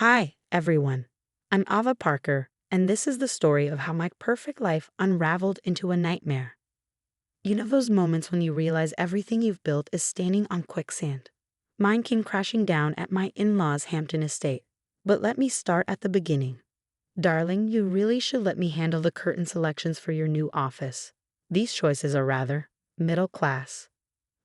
Hi, everyone. I'm Ava Parker, and this is the story of how my perfect life unraveled into a nightmare. You know those moments when you realize everything you've built is standing on quicksand? Mine came crashing down at my in-laws' Hampton estate. But let me start at the beginning. Darling, you really should let me handle the curtain selections for your new office. These choices are rather middle class.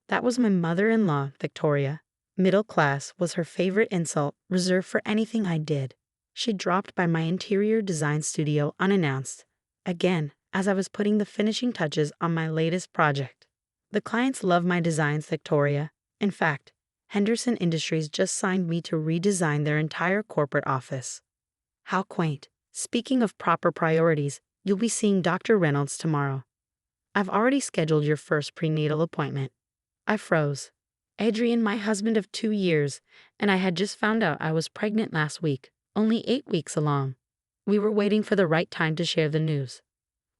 That was my mother-in-law, Victoria. Middle class was her favorite insult, reserved for anything I did. She dropped by my interior design studio unannounced, again, as I was putting the finishing touches on my latest project. The clients love my designs, Victoria. In fact, Henderson Industries just signed me to redesign their entire corporate office. How quaint. Speaking of proper priorities, you'll be seeing Dr. Reynolds tomorrow. I've already scheduled your first prenatal appointment. I froze. Adrian, my husband of 2 years, and I had just found out I was pregnant last week, only 8 weeks along. We were waiting for the right time to share the news.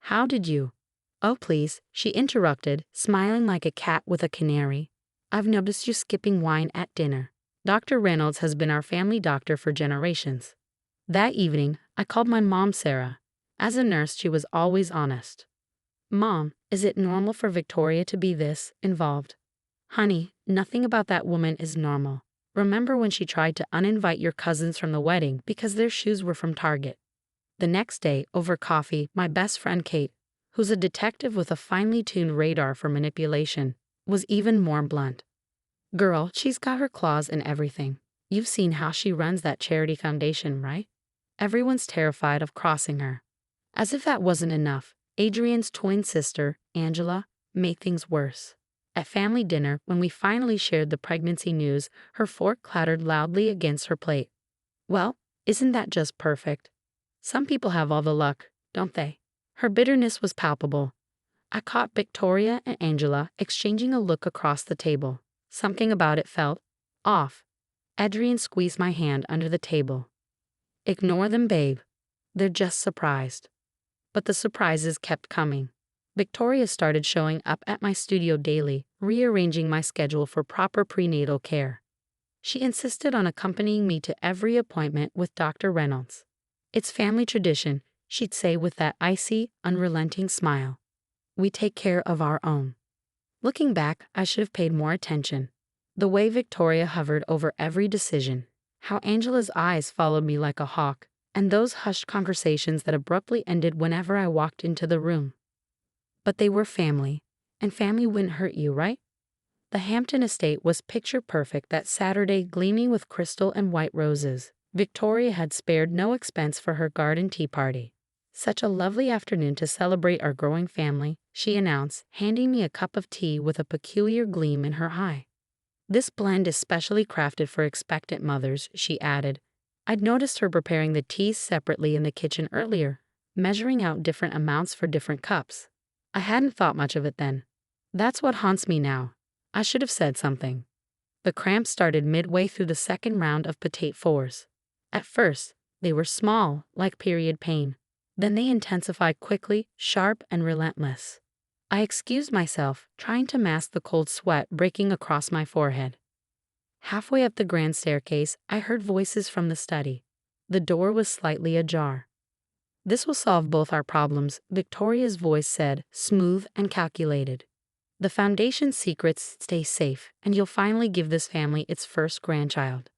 How did you? Oh, please, she interrupted, smiling like a cat with a canary. I've noticed you skipping wine at dinner. Dr. Reynolds has been our family doctor for generations. That evening, I called my mom, Sarah. As a nurse, she was always honest. Mom, is it normal for Victoria to be this involved? Honey, nothing about that woman is normal. Remember when she tried to uninvite your cousins from the wedding because their shoes were from Target? The next day, over coffee, my best friend Kate, who's a detective with a finely tuned radar for manipulation, was even more blunt. Girl, she's got her claws in everything. You've seen how she runs that charity foundation, right? Everyone's terrified of crossing her. As if that wasn't enough, Adrian's twin sister, Angela, made things worse. At family dinner, when we finally shared the pregnancy news, her fork clattered loudly against her plate. Well, isn't that just perfect? Some people have all the luck, don't they? Her bitterness was palpable. I caught Victoria and Angela exchanging a look across the table. Something about it felt off. Adrian squeezed my hand under the table. Ignore them, babe. They're just surprised. But the surprises kept coming. Victoria started showing up at my studio daily, rearranging my schedule for proper prenatal care. She insisted on accompanying me to every appointment with Dr. Reynolds. It's family tradition, she'd say with that icy, unrelenting smile. We take care of our own. Looking back, I should have paid more attention. The way Victoria hovered over every decision, how Angela's eyes followed me like a hawk, and those hushed conversations that abruptly ended whenever I walked into the room. But they were family, and family wouldn't hurt you, right? The Hampton estate was picture perfect that Saturday, gleaming with crystal and white roses. Victoria had spared no expense for her garden tea party. Such a lovely afternoon to celebrate our growing family, she announced, handing me a cup of tea with a peculiar gleam in her eye. This blend is specially crafted for expectant mothers, she added. I'd noticed her preparing the teas separately in the kitchen earlier, measuring out different amounts for different cups. I hadn't thought much of it then. That's what haunts me now. I should have said something. The cramps started midway through the second round of petite fours. At first, they were small, like period pain. Then they intensified quickly, sharp and relentless. I excused myself, trying to mask the cold sweat breaking across my forehead. Halfway up the grand staircase, I heard voices from the study. The door was slightly ajar. This will solve both our problems, Victoria's voice said, smooth and calculated. The foundation's secrets stay safe, and you'll finally give this family its first grandchild.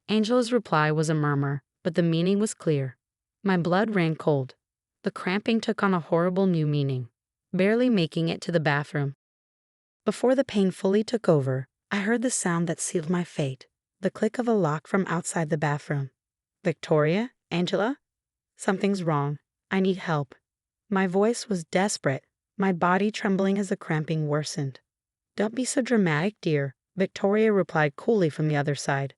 Angela's reply was a murmur, but the meaning was clear. My blood ran cold. The cramping took on a horrible new meaning, barely making it to the bathroom. Before the pain fully took over, I heard the sound that sealed my fate, the click of a lock from outside the bathroom. Victoria? Angela? Something's wrong. I need help. My voice was desperate, my body trembling as the cramping worsened. Don't be so dramatic, dear, Victoria replied coolly from the other side.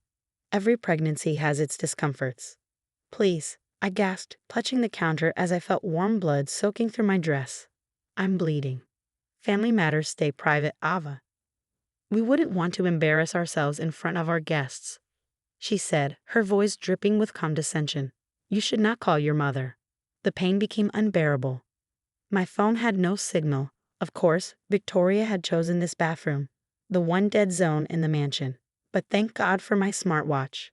Every pregnancy has its discomforts. Please, I gasped, clutching the counter as I felt warm blood soaking through my dress. I'm bleeding. Family matters stay private, Ava. We wouldn't want to embarrass ourselves in front of our guests, she said, her voice dripping with condescension. You should not call your mother. The pain became unbearable. My phone had no signal. Of course, Victoria had chosen this bathroom, the one dead zone in the mansion. But thank God for my smartwatch.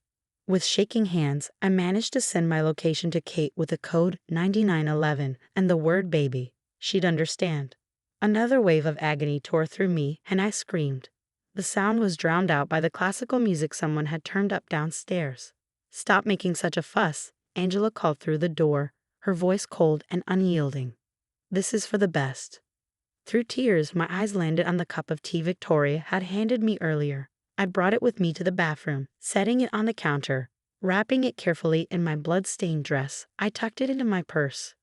With shaking hands, I managed to send my location to Kate with the code 9911 and the word baby. She'd understand. Another wave of agony tore through me, and I screamed. The sound was drowned out by the classical music someone had turned up downstairs. "Stop making such a fuss," Angela called through the door, her voice cold and unyielding. "This is for the best." Through tears, my eyes landed on the cup of tea Victoria had handed me earlier. I brought it with me to the bathroom, setting it on the counter. Wrapping it carefully in my blood-stained dress, I tucked it into my purse.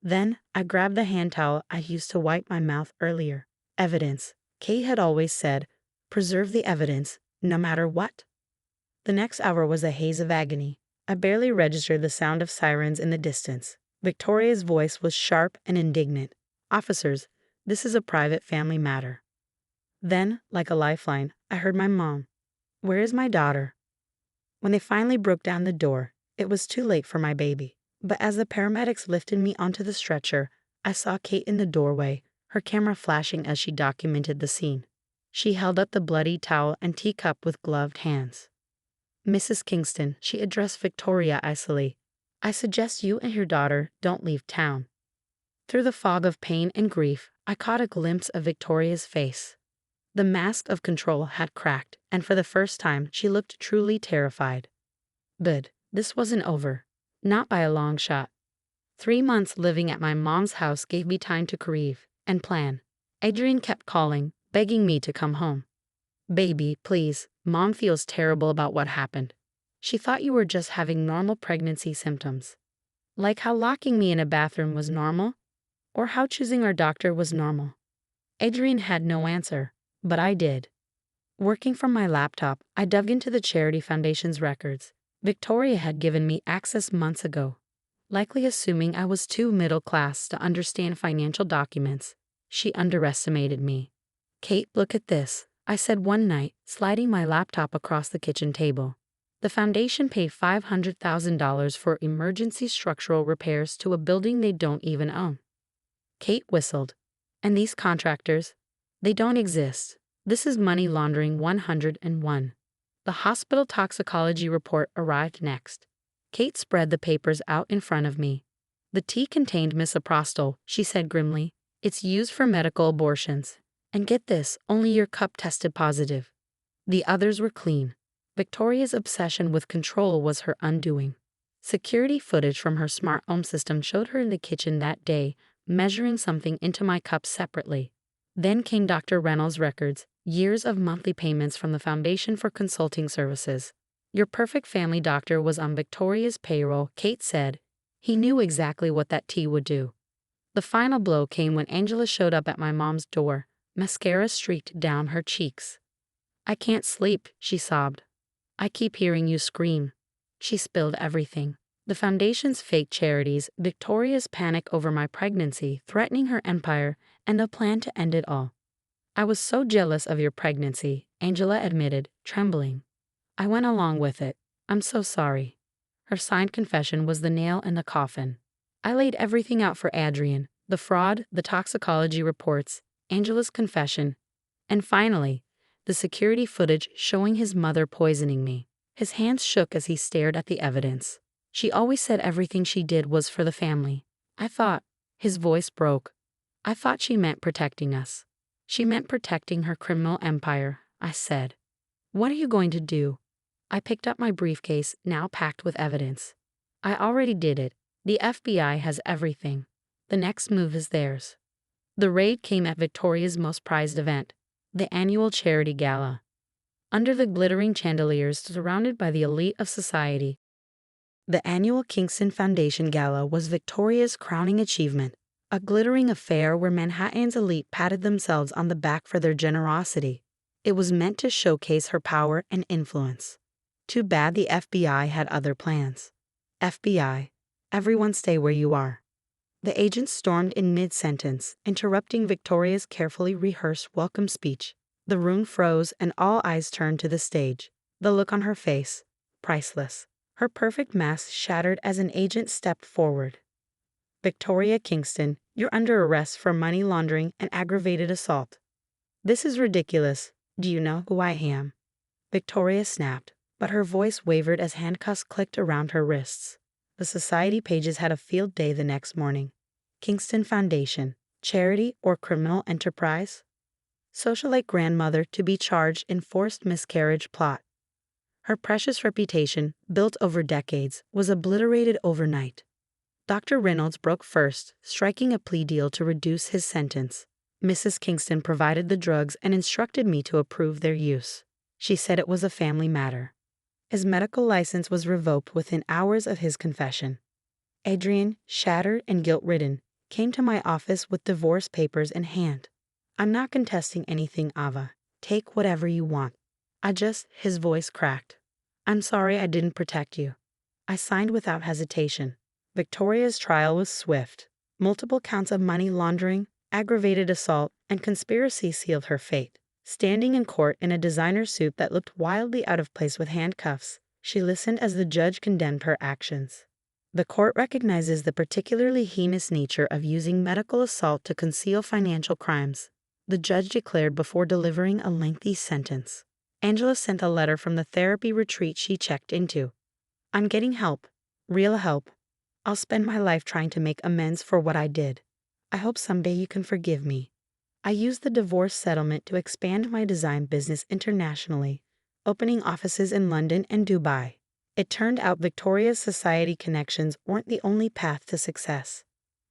Then, I grabbed the hand towel I used to wipe my mouth earlier. Evidence. Kate had always said, "Preserve the evidence, no matter what." The next hour was a haze of agony. I barely registered the sound of sirens in the distance. Victoria's voice was sharp and indignant. "Officers, this is a private family matter." Then, like a lifeline, I heard my mom. "Where is my daughter?" When they finally broke down the door, it was too late for my baby. But as the paramedics lifted me onto the stretcher, I saw Kate in the doorway, her camera flashing as she documented the scene. She held up the bloody towel and teacup with gloved hands. "Mrs. Kingston," she addressed Victoria icily, "I suggest you and your daughter don't leave town." Through the fog of pain and grief, I caught a glimpse of Victoria's face. The mask of control had cracked, and for the first time she looked truly terrified. But this wasn't over. Not by a long shot. 3 months living at my mom's house gave me time to grieve and plan. Adrian kept calling, begging me to come home. "Baby, please, Mom feels terrible about what happened. She thought you were just having normal pregnancy symptoms." Like how locking me in a bathroom was normal, or how choosing our doctor was normal. Adrian had no answer, but I did. Working from my laptop, I dug into the Charity Foundation's records. Victoria had given me access months ago. Likely assuming I was too middle class to understand financial documents, she underestimated me. "Kate, look at this," I said one night, sliding my laptop across the kitchen table. The foundation paid $500,000 for emergency structural repairs to a building they don't even own. Kate whistled. "And these contractors? They don't exist. This is money laundering 101. The hospital toxicology report arrived next. Kate spread the papers out in front of me. "The tea contained misoprostol," she said grimly. "It's used for medical abortions. And get this, only your cup tested positive. The others were clean." Victoria's obsession with control was her undoing. Security footage from her smart home system showed her in the kitchen that day, measuring something into my cup separately. Then came Dr. Reynolds' records, years of monthly payments from the Foundation for Consulting Services. "Your perfect family doctor was on Victoria's payroll," Kate said. "He knew exactly what that tea would do." The final blow came when Angela showed up at my mom's door, mascara streaked down her cheeks. "I can't sleep," she sobbed. "I keep hearing you scream." She spilled everything. The Foundation's fake charities, Victoria's panic over my pregnancy, threatening her empire, and a plan to end it all. "I was so jealous of your pregnancy," Angela admitted, trembling. "I went along with it. I'm so sorry." Her signed confession was the nail in the coffin. I laid everything out for Adrian, the fraud, the toxicology reports, Angela's confession, and finally, the security footage showing his mother poisoning me. His hands shook as he stared at the evidence. "She always said everything she did was for the family." I thought. His voice broke. "I thought she meant protecting us." "She meant protecting her criminal empire," I said. "What are you going to do?" I picked up my briefcase, now packed with evidence. "I already did it. The FBI has everything. The next move is theirs." The raid came at Victoria's most prized event, the annual charity gala. Under the glittering chandeliers surrounded by the elite of society, the annual Kingston Foundation Gala was Victoria's crowning achievement, a glittering affair where Manhattan's elite patted themselves on the back for their generosity. It was meant to showcase her power and influence. Too bad the FBI had other plans. "FBI, everyone stay where you are." The agent stormed in mid-sentence, interrupting Victoria's carefully rehearsed welcome speech. The room froze and all eyes turned to the stage. The look on her face, priceless. Her perfect mask shattered as an agent stepped forward. "Victoria Kingston, you're under arrest for money laundering and aggravated assault." "This is ridiculous. Do you know who I am?" Victoria snapped. but her voice wavered as handcuffs clicked around her wrists. The society pages had a field day the next morning. Kingston Foundation, charity or criminal enterprise? Socialite grandmother to be charged in forced miscarriage plot. Her precious reputation, built over decades, was obliterated overnight. Dr. Reynolds broke first, striking a plea deal to reduce his sentence. Mrs. Kingston provided the drugs and instructed me to approve their use. She said it was a family matter. His medical license was revoked within hours of his confession. Adrian, shattered and guilt-ridden, came to my office with divorce papers in hand. "I'm not contesting anything, Ava. Take whatever you want." His voice cracked. "I'm sorry I didn't protect you." I signed without hesitation. Victoria's trial was swift. Multiple counts of money laundering, aggravated assault, and conspiracy sealed her fate. Standing in court in a designer suit that looked wildly out of place with handcuffs, she listened as the judge condemned her actions. "The court recognizes the particularly heinous nature of using medical assault to conceal financial crimes," the judge declared before delivering a lengthy sentence. Angela sent a letter from the therapy retreat she checked into. "I'm getting help. Real help. I'll spend my life trying to make amends for what I did. I hope someday you can forgive me." I used the divorce settlement to expand my design business internationally, opening offices in London and Dubai. It turned out Victoria's society connections weren't the only path to success.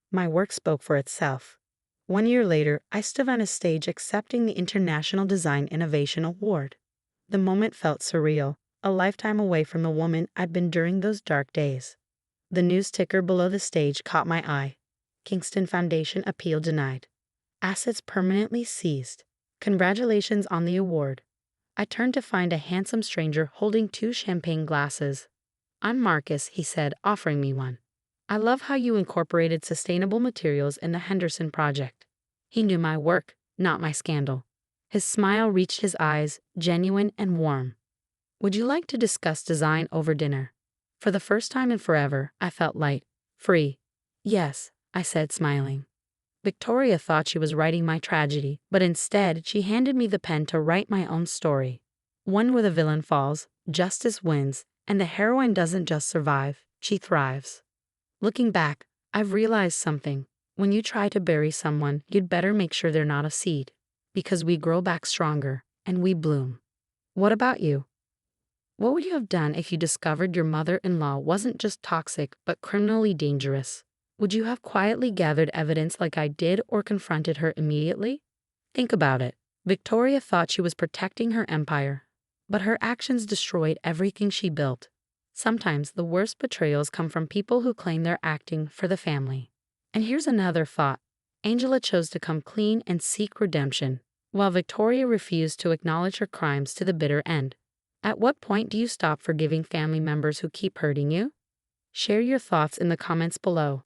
My work spoke for itself. 1 year later, I stood on a stage accepting the International Design Innovation Award. The moment felt surreal, a lifetime away from the woman I'd been during those dark days. The news ticker below the stage caught my eye. Kingston Foundation appeal denied. Assets permanently seized. Congratulations on the award. I turned to find a handsome stranger holding 2 champagne glasses. "I'm Marcus," he said, offering me one. "I love how you incorporated sustainable materials in the Henderson project." He knew my work, not my scandal. His smile reached his eyes, genuine and warm. "Would you like to discuss design over dinner?" For the first time in forever, I felt light, free. "Yes," I said, smiling. Victoria thought she was writing my tragedy, but instead she handed me the pen to write my own story. One where the villain falls, justice wins, and the heroine doesn't just survive, she thrives. Looking back, I've realized something. When you try to bury someone, you'd better make sure they're not a seed. Because we grow back stronger, and we bloom. What about you? What would you have done if you discovered your mother-in-law wasn't just toxic, but criminally dangerous? Would you have quietly gathered evidence like I did or confronted her immediately? Think about it. Victoria thought she was protecting her empire, but her actions destroyed everything she built. Sometimes the worst betrayals come from people who claim they're acting for the family. And here's another thought. Angela chose to come clean and seek redemption, while Victoria refused to acknowledge her crimes to the bitter end. At what point do you stop forgiving family members who keep hurting you? Share your thoughts in the comments below.